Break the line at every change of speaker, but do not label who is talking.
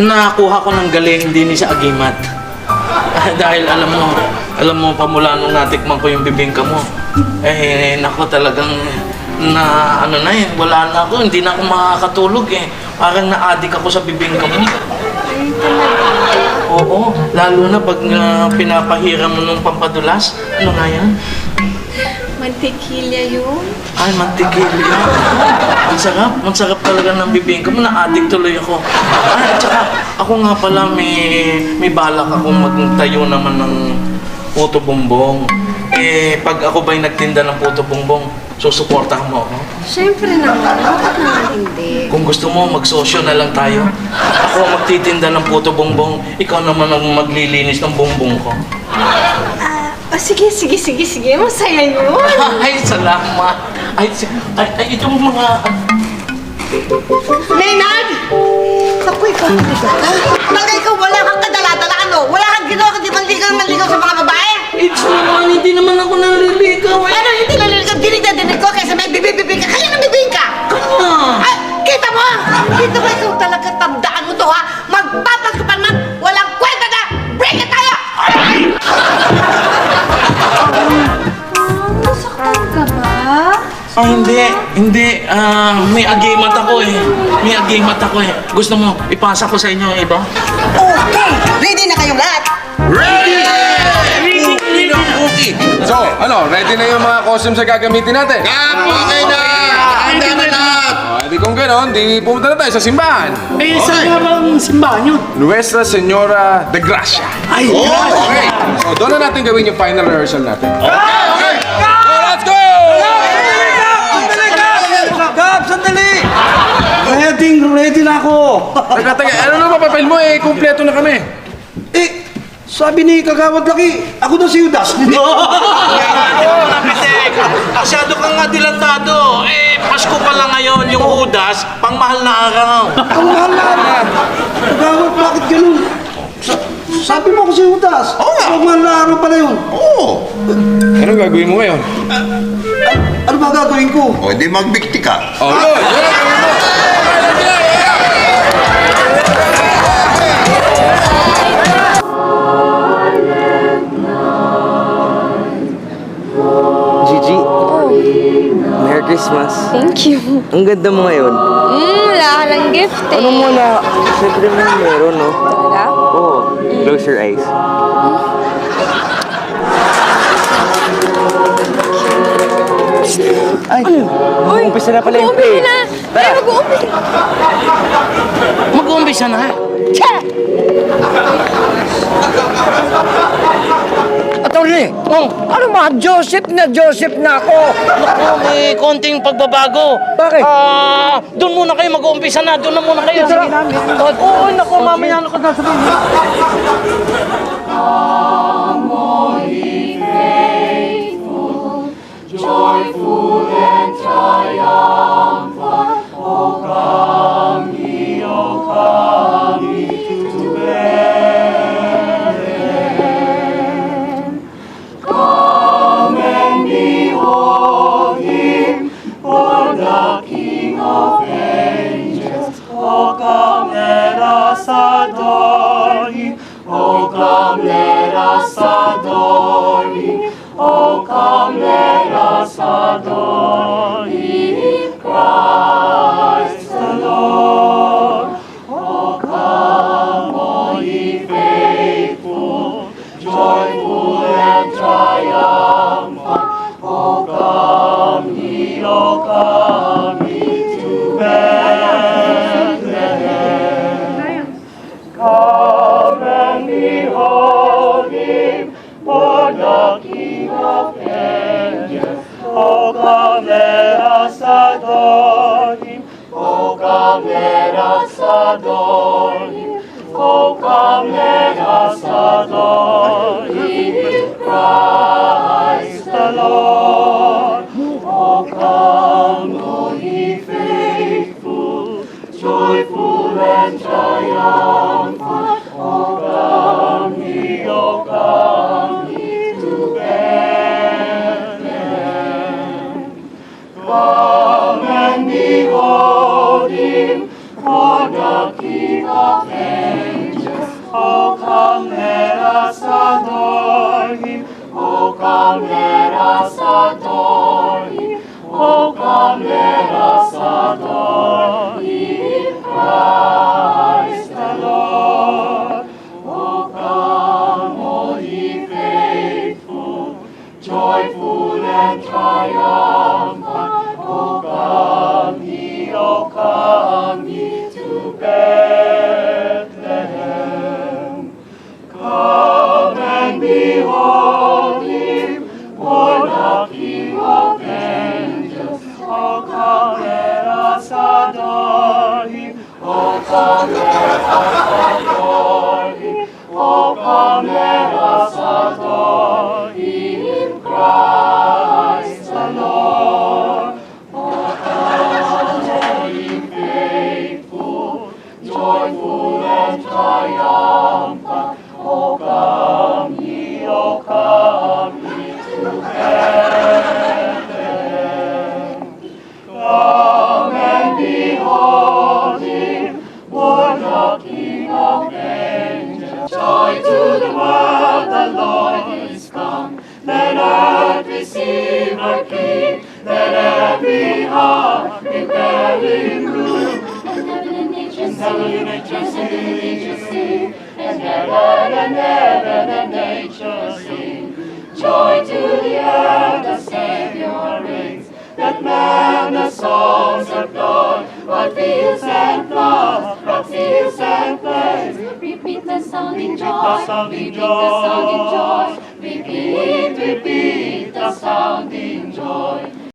Nakakuha ko ng galing din sa agimat. Dahil alam mo pa mula nung natikman ko yung bibingka mo, nako talagang wala na ako, hindi na ako makakatulog Parang na-addict ako sa bibingka mo. Oo, lalo na pag pinapahiram mo nung pampadulas. Ano nga yan?
Mantikilya yun.
Ay, mantikilya. Ang sarap talaga ng bibingka mo. Na-addict tuloy ako. At saka, ako nga pala may balak akong magtayo naman ng puto bumbong. Pag ako ba'y nagtinda ng puto bumbong, susuportahan mo ako?
Siyempre naman. Bakit naman hindi?
Kung gusto mo, magsosyo na lang tayo. Ako ang magtitinda ng puto bumbong, ikaw naman ang maglilinis ng bumbong ko.
Sige. Masaya yun.
Ay, salamat. Ay, itong mga...
Maynard! Naku, ikaw. Talaga ikaw, wala kang kadala-dala, ano? Wala kang ginawa kundi manligaw sa mga babae?
It's naman, hindi naman ako naliligaw
Ano, hindi naliligaw? Dinig na dinig ko kaysa may bibing ka. Kaya nang bibing ka!
Kanya!
Ay, kita mo! Kita mo, ikaw talaga, tandaan mo to, ha? Magpapagtupan man, walang kwenta na! Break it tayo!
Nasaktan ka ba?
Hindi. May agimat ako May agimat ako Gusto mo, ipasa ko sa inyo iba?
Okay! Ready na kayong lahat?
Ready!
So, ready na yung mga costumes na gagamitin natin?
Okay na! Handa na lahat!
Di kung gano'n, di pumunta na tayo sa simbahan.
Saan nga bang simbahan yun?
Nuestra Senora de Gracia.
Ay,
Okay. So, doon na natin gawin yung final rehearsal natin.
Okay!
So, let's go!
Gab, sandali! Ready na ako!
Teka, ano na papapel mo kumpleto na kami.
Sabi ni Kagawad Laki, ako daw si Judas.
Masyado kang nga dilatado. Pasko pa lang ngayon yung Judas, pangmahal na araw.
Ang mahal na araw. Kagawad, bakit ganun? Sabi mo ako si Judas. Oo nga. Ang mahal na araw pala yun.
Oo.
Anong gagawin mo ngayon?
Ano ba gagawin ko?
O, hindi magbikti ka.
Oh, yun! Yun ang gagawin mo!
Gigi, Merry Christmas.
Thank you.
Ang ganda mo ngayon.
Wala ka lang gift
Ano mo na? Siyempre mo meron, no?
Talaga?
Oo. Close your eyes. Ay, mag-uumpisa na pala yung play.
Mag-uumpisa na. Ay, mag-uumpisa.
Mag-uumpisa na.
Atty. Ano ba? Joseph na ako.
Naku, may konting pagbabago.
Bakit?
Doon muna kayo mag-uumpisa na. Doon na muna kayo.
Oo, naku, mamaya ano ka sasabihin.
come us adore Him. Oh, come let us adore Him, Christ the Lord. Oh, come, all ye faithful, joyful and triumphant. Oh, come ye to Bethlehem. Come and behold Him, born the King of angels. Oh, come let us adore Him. Oh, come let us adore Him. Oh, come let us adore Him, Christ the Lord. Oh, come, all ye faithful, joyful and triumphant. Oh, come ye to Bethlehem. Come and behold Him, born the King of angels. Joy to the world, the Lord is come. Let earth receive her King. Let every heart prepare Him room. And heaven and nature sing, and heaven and nature sing. Joy to the earth, the Savior reigns. Let man the songs of God, what fields and flowers, what fields and plains.
Repeat the sounding joy.
Repeat the sounding joy.